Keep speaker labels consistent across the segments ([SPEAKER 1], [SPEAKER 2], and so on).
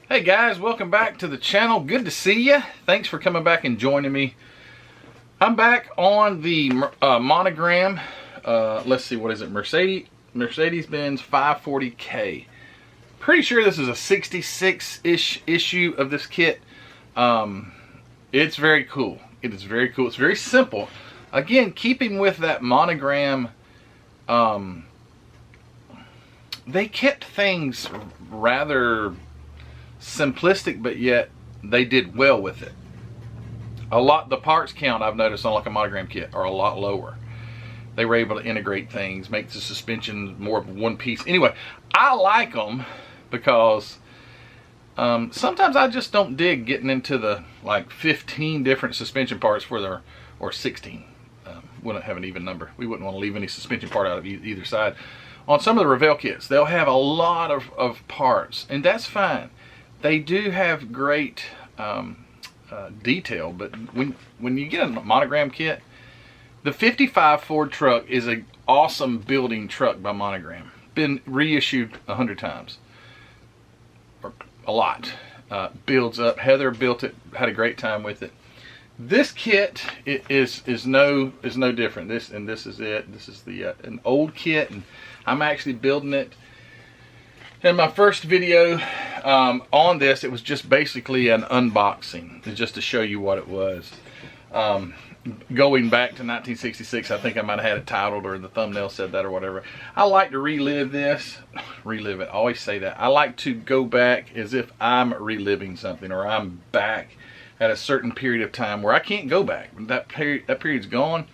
[SPEAKER 1] Hey guys, welcome back to the channel. Good to see you. Thanks for coming back and joining me. I'm back on the Monogram. Let's see, what is it? Mercedes-Benz 540K. Pretty sure this is a 66-ish issue of this kit. It's very cool. It is very cool. It's very simple. Again, keeping with that Monogram, they kept things rather simplistic, but yet they did well with it. The parts count I've noticed on like a Monogram kit are a lot lower. They were able to integrate things, make the suspension more of one piece. Anyway, I like them because sometimes I just don't dig getting into the like 15 different suspension parts for their, or 16. Wouldn't have an even number. We wouldn't want to leave any suspension part out of either side. On some of the Revell kits, they'll have a lot of parts, and that's fine. They do have great detail, but when you get a Monogram kit, the 55 Ford truck is an awesome building truck by Monogram. Been reissued 100 times, or a lot. Builds up. Heather built it, had a great time with it. This kit is no different. This is it. This is the an old kit, and I'm actually building it. In my first video on this, it was just basically an unboxing, just to show you what it was. Going back to 1966, I think I might have had it titled, or the thumbnail said that, or whatever. I like to relive this. Relive it. I always say that. I like to go back as if I'm reliving something, or I'm back at a certain period of time where I can't go back. That period's gone.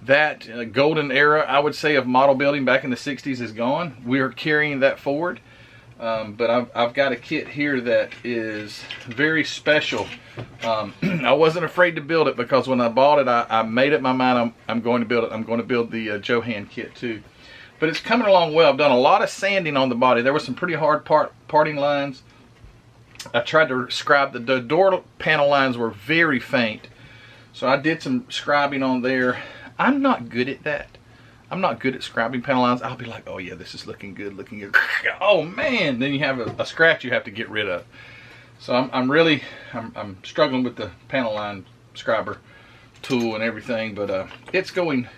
[SPEAKER 1] That golden era, I would say, of model building back in the 60s is gone. We're carrying that forward. But I've got a kit here that is very special. I wasn't afraid to build it because when I bought it, I made up my mind I'm going to build it. I'm going to build the Johan kit too. But it's coming along well. I've done a lot of sanding on the body. There were some pretty hard parting lines. I tried to scribe. The door panel lines were very faint, so I did some scribing on there. I'm not good at that. I'm not good at scribing panel lines. I'll be like, oh yeah, this is looking good, looking good. Oh man, then you have a scratch you have to get rid of. So I'm struggling with the panel line scriber tool and everything, but it's going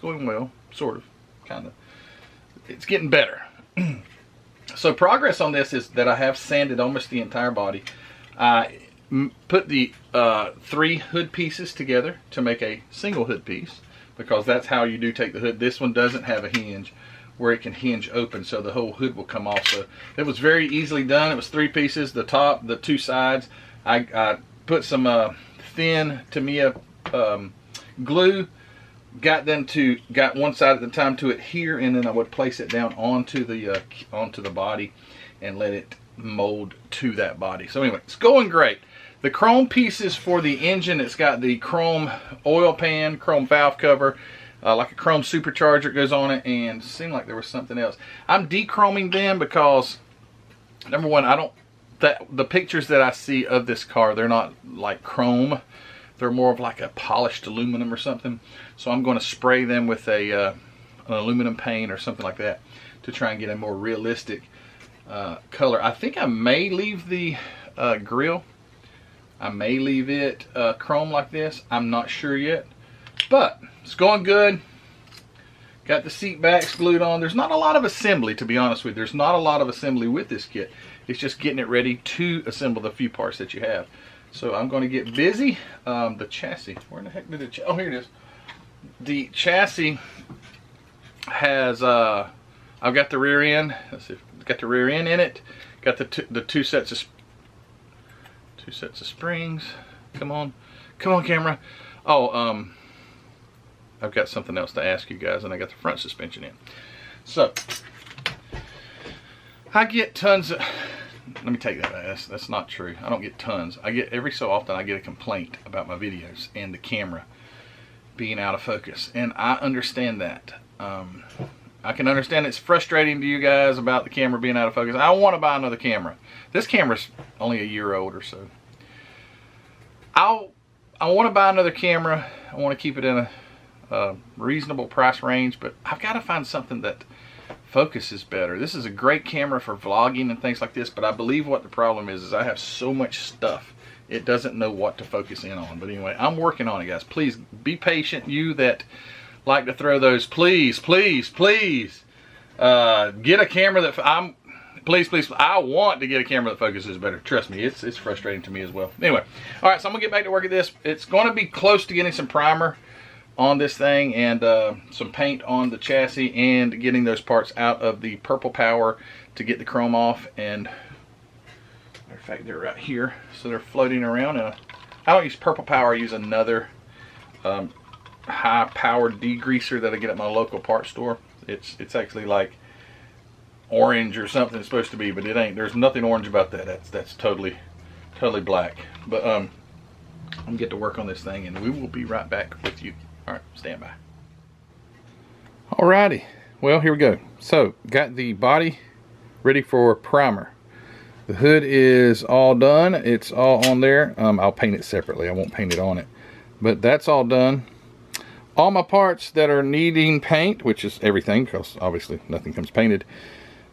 [SPEAKER 1] well, sort of, kind of. It's getting better. So progress on this is that I have sanded almost the entire body. I put the 3 hood pieces together to make a single hood piece, because that's how you do take the hood. This one doesn't have a hinge where it can hinge open, so the whole hood will come off. So it was very easily done. It was 3 pieces, the top, the 2 sides. I put some thin Tamiya glue, got one side at the time to it here, and then I would place it down onto the body and let it mold to that body. So anyway, it's going great. The chrome pieces for the engine, it's got the chrome oil pan, chrome valve cover, like a chrome supercharger goes on it, and it seemed like there was something else. I'm dechroming them because, number one, the pictures that I see of this car, they're not like chrome. They're more of like a polished aluminum or something. So I'm going to spray them with an aluminum paint or something like that to try and get a more realistic color. I think I may leave the grill. I may leave it chrome like this. I'm not sure yet, but it's going good. Got the seat backs glued on. There's not a lot of assembly, to be honest with you. There's not a lot of assembly with this kit. It's just getting it ready to assemble the few parts that you have. So I'm going to get busy. The chassis, where the heck did it? Oh, here it is. The chassis has, I've got the rear end. Let's see, got the rear end in it. Got the two sets of springs. Come on camera. Oh, I've got something else to ask you guys, and I got the front suspension in. So I get tons of, let me take that back. That's not true. I don't get tons. I get, every so often I get a complaint about my videos and the camera being out of focus, and I understand that. I can understand it's frustrating to you guys about the camera being out of focus. I want to buy another camera. This camera's only a year old or so. I want to buy another camera. I want to keep it in a reasonable price range, but I've got to find something that focuses better. This is a great camera for vlogging and things like this, but I believe what the problem is I have so much stuff it doesn't know what to focus in on. But anyway, I'm working on it, guys. Please be patient. You that like to throw those, please, please, please get a camera that please, I want to get a camera that focuses better. Trust me, it's frustrating to me as well. Anyway, all right, so I'm gonna get back to work at this. It's gonna be close to getting some primer on this thing and some paint on the chassis and getting those parts out of the purple power to get the chrome off. And matter of fact, they're right here, so they're floating around. And I don't use purple power. I use another high powered degreaser that I get at my local parts store. It's actually like orange or something it's supposed to be, but it ain't. There's nothing orange about that. That's totally black. But I'm gonna get to work on this thing and we will be right back with you. All right, stand by. Alrighty, well, here we go. So got the body ready for primer. The hood is all done. It's all on there. I'll paint it separately. I won't paint it on it, but that's all done. All my parts that are needing paint, which is everything, because obviously nothing comes painted,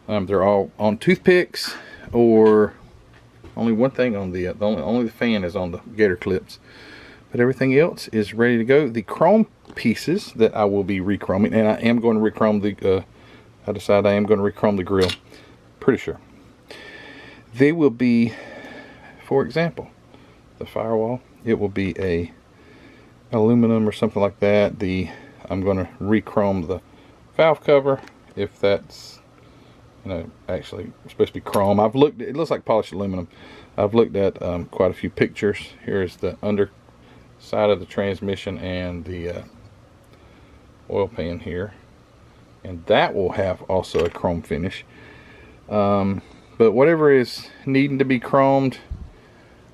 [SPEAKER 1] they're all on toothpicks, or only one thing on the only the fan is on the gator clips, but everything else is ready to go. The chrome pieces that I will be rechroming, and I am going to rechrome the I decided I am going to rechrome the grill, pretty sure. They will be, for example, the firewall, it will be a aluminum or something like that. I'm going to rechrome the valve cover, if that's, you know, actually supposed to be chrome. I've looked, it looks like polished aluminum. I've looked at quite a few pictures. Here's the underside of the transmission and the oil pan here, and that will have also a chrome finish. But whatever is needing to be chromed,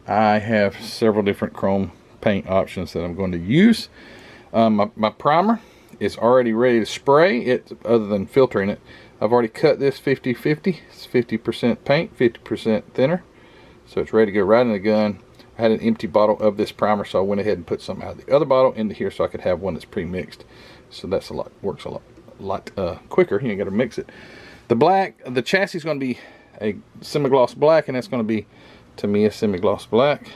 [SPEAKER 1] I have several different chrome paint options that I'm going to use. My primer is already ready to spray it, other than filtering it. I've already cut this 50-50. It's 50% paint, 50% thinner, so it's ready to go right in the gun. I had an empty bottle of this primer, so I went ahead and put some out of the other bottle into here so I could have one that's pre-mixed. So that's works a lot quicker. You ain't got to mix it. The chassis is going to be a semi-gloss black, and that's going to be, to me, a semi-gloss black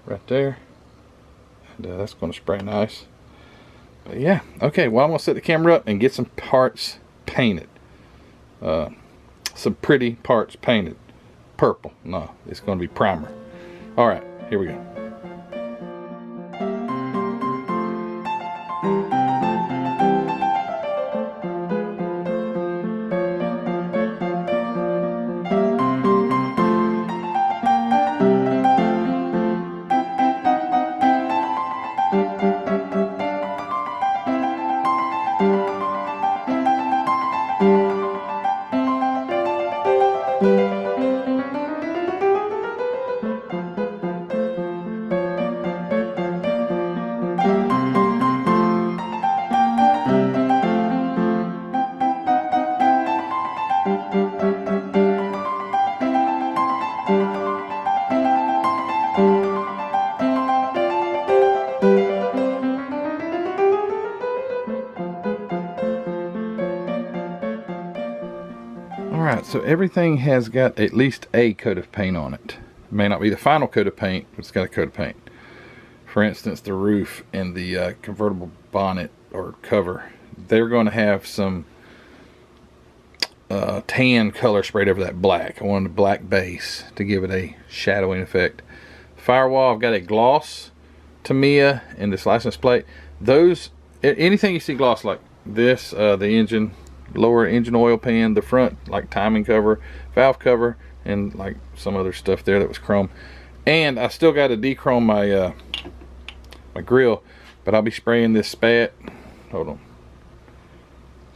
[SPEAKER 1] right there, and that's going to spray nice. But yeah, okay, well, I'm going to set the camera up and get some parts painted, some pretty parts painted purple. No, it's going to be primer. All right, here we go. Alright, so everything has got at least a coat of paint on it. It may not be the final coat of paint, but it's got a coat of paint. For instance, the roof and the convertible bonnet or cover, they're going to have some tan color sprayed over that black. I wanted a black base to give it a shadowing effect. Firewall, I've got a gloss Tamiya and this license plate. Those, anything you see gloss like this, the engine, lower engine oil pan, the front like timing cover, valve cover, and like some other stuff there that was chrome. And I still got to dechrome my my grill, but I'll be spraying this spat. Hold on.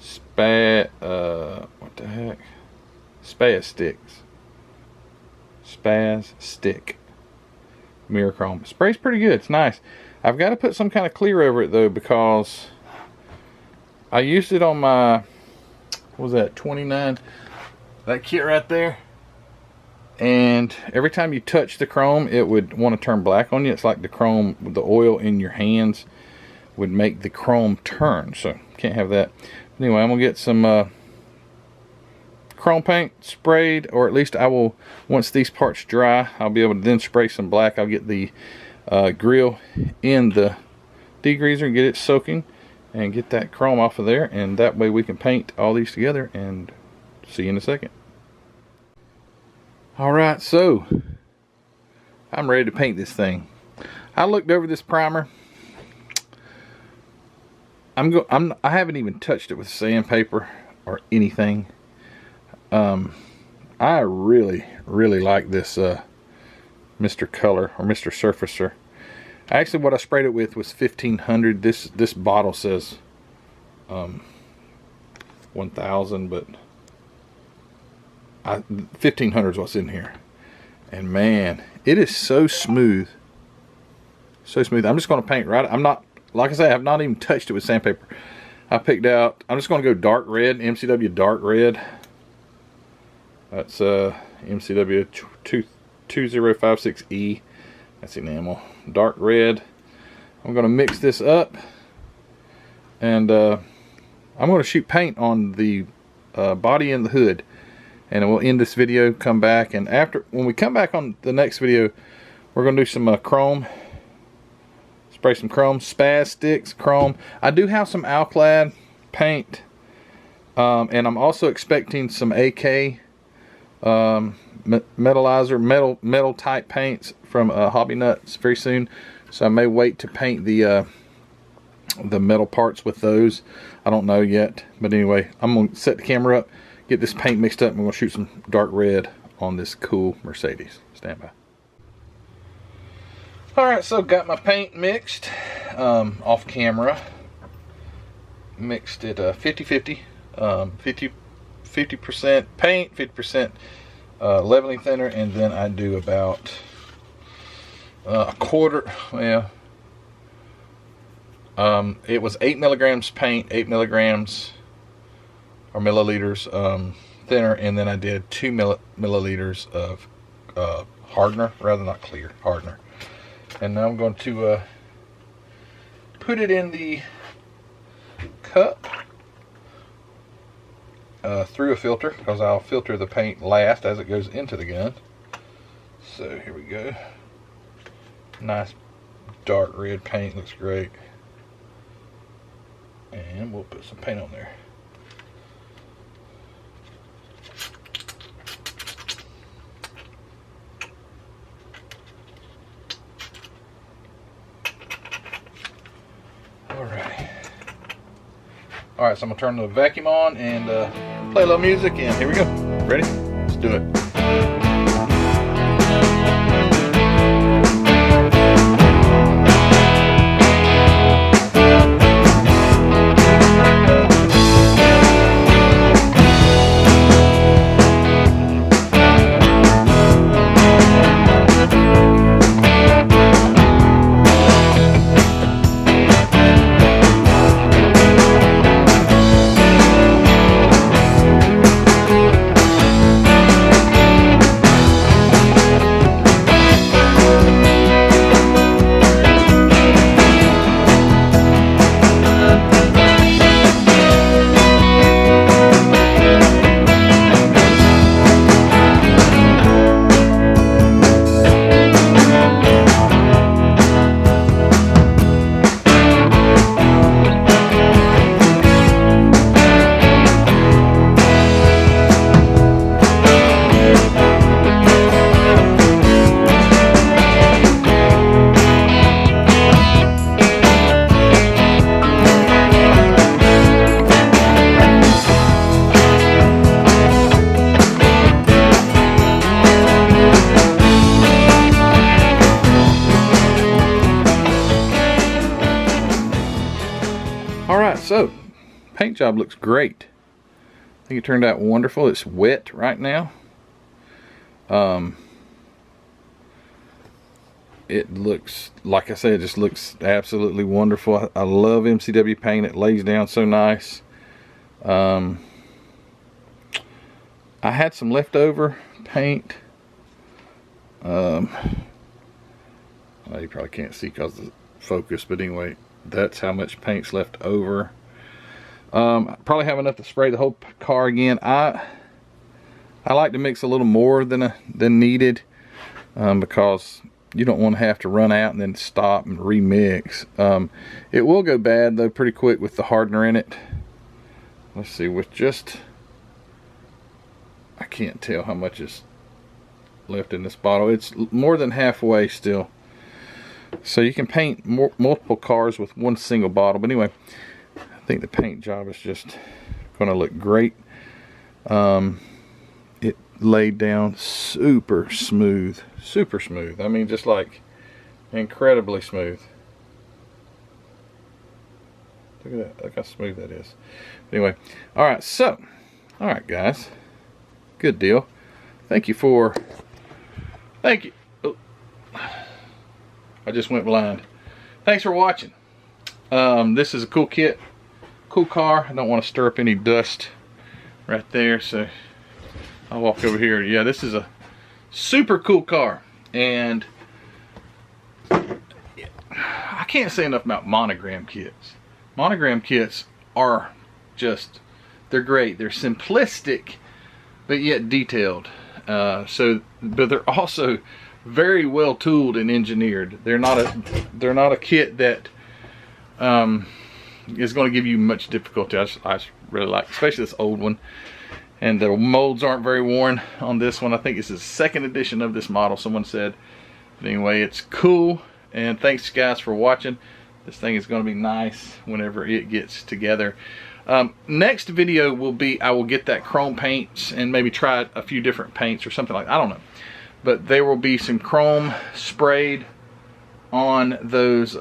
[SPEAKER 1] Spat. What the heck? Spaz sticks. Spaz stick. Mirror chrome. Sprays pretty good. It's nice. I've got to put some kind of clear over it though, because I used it on my, what was that, 29, that kit right there, and every time you touch the chrome it would want to turn black on you. It's like the chrome, the oil in your hands would make the chrome turn, so can't have that. Anyway, I'm gonna get some chrome paint sprayed, or at least I will, once these parts dry, I'll be able to then spray some black. I'll get the grill in the degreaser and get it soaking and get that chrome off of there, and that way we can paint all these together, and see you in a second. Alright, so I'm ready to paint this thing. I looked over this primer. I haven't even touched it with sandpaper or anything. I really like this Mr. Color or Mr. Surfacer. Actually, what I sprayed it with was 1500. This bottle says 1000, but 1500 is what's in here. And man, it is so smooth. So smooth. I'm just going to paint right. I'm not, like I say, I've not even touched it with sandpaper. I picked out, I'm just going to go dark red, MCW dark red. That's MCW 2056E. That's enamel. Dark red. I'm going to mix this up, and I'm going to shoot paint on the body and the hood, and we'll end this video, come back, and when we come back on the next video, we're going to do some chrome. Spray some chrome, spaz sticks, chrome. I do have some Alclad paint, and I'm also expecting some AK metallizer, metal type paints from Hobby Nuts very soon. So I may wait to paint the metal parts with those. I don't know yet, but anyway, I'm gonna set the camera up, get this paint mixed up, and we're gonna shoot some dark red on this cool Mercedes. Stand by. Alright, so got my paint mixed off camera. Mixed it 50-50. 50% paint, 50% leveling thinner, and then I do about a quarter. Well, it was 8 milligrams paint, 8 milligrams or milliliters thinner, and then I did 2 milliliters of hardener, rather not clear, hardener. And now I'm going to put it in the cup through a filter, because I'll filter the paint last as it goes into the gun. So here we go. Nice dark red paint, looks great. And we'll put some paint on there. Alright, so I'm going to turn the vacuum on and play a little music, and here we go. Ready? Let's do it. So, paint job looks great. I think it turned out wonderful. It's wet right now. It looks, like I said, it just looks absolutely wonderful. I love MCW paint. It lays down so nice. I had some leftover paint. You probably can't see because of the focus, but anyway, that's how much paint's left over. Probably have enough to spray the whole car again. I like to mix a little more than needed, because you don't want to have to run out and then stop and remix. It will go bad though pretty quick with the hardener in it. Let's see, with just, I can't tell how much is left in this bottle. It's more than halfway still. So you can paint multiple cars with one single bottle. But anyway, I think the paint job is just going to look great. It laid down super smooth. Super smooth. I mean, just like incredibly smooth. Look at that. Look how smooth that is. Anyway, alright, so, alright guys. Good deal. Thank you. Oh, I just went blind. Thanks for watching. This is a cool kit. Cool car. I don't want to stir up any dust right there, so I'll walk over here. Yeah, this is a super cool car. And I can't say enough about Monogram kits. Monogram kits are just, they're great. They're simplistic, but yet detailed. But they're also very well tooled and engineered. They're not a kit that is going to give you much difficulty. I really like, especially this old one. And the molds aren't very worn on this one. I think this is the second edition of this model, someone said. But anyway, it's cool. And thanks guys for watching. This thing is going to be nice whenever it gets together. Next video will be, I will get that chrome paints and maybe try a few different paints or something like that. I don't know. But there will be some chrome sprayed on those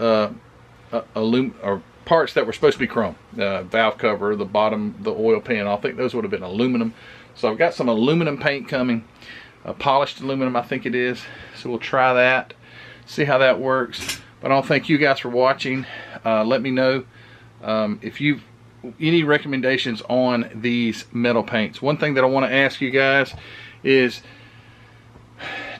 [SPEAKER 1] parts that were supposed to be chrome. Valve cover, the bottom, the oil pan. I think those would have been aluminum. So I've got some aluminum paint coming. Polished aluminum, I think it is. So we'll try that. See how that works. But I don't thank you guys for watching. Let me know if you've any recommendations on these metal paints. One thing that I want to ask you guys is,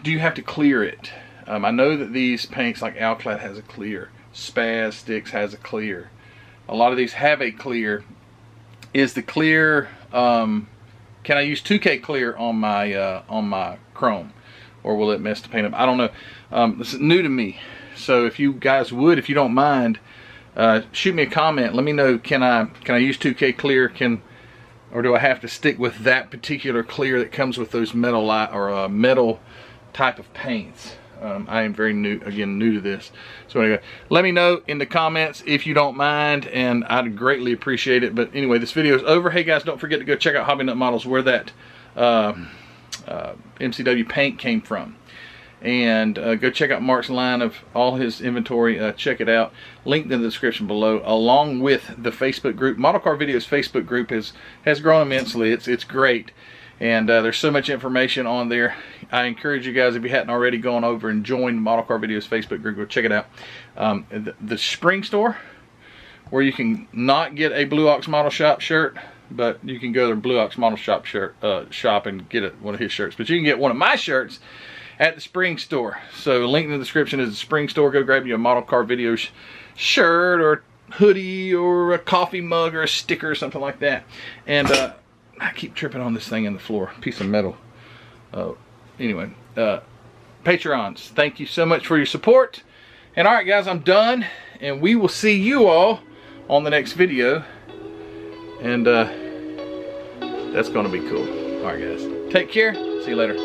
[SPEAKER 1] do you have to clear it? I know that these paints like Alclad has a clear, Spaz Sticks has a clear, a lot of these have a clear. Is the clear, can I use 2K clear on my chrome, or will it mess the paint up? I don't know. This is new to me, so if you guys would, if you don't mind, shoot me a comment. Let me know, can I use 2K clear, or do I have to stick with that particular clear that comes with those metal metal type of paints? I am very new to this. So anyway, let me know in the comments if you don't mind, and I'd greatly appreciate it. But anyway, this video is over. Hey guys, don't forget to go check out Hobby Nut Models, where that MCW paint came from. And go check out Mark's line of all his inventory. Check it out. Linked in the description below, along with the Facebook group. Model Car Videos Facebook group has grown immensely. It's great. And there's so much information on there. I encourage you guys, if you hadn't already, gone over and joined Model Car Videos Facebook group, go check it out. The Spring Store, where you can not get a Blue Ox Model Shop shirt, but you can go to the Blue Ox Model Shop shop and get one of his shirts. But you can get one of my shirts at the Spring Store. So link in the description is the Spring Store. Go grab you a Model Car Videos shirt or hoodie or a coffee mug or a sticker or something like that. And I keep tripping on this thing in the floor, piece of metal. Anyway, Patreons, thank you so much for your support. And alright guys, I'm done, and we will see you all on the next video. And that's gonna be cool. Alright guys, take care, see you later.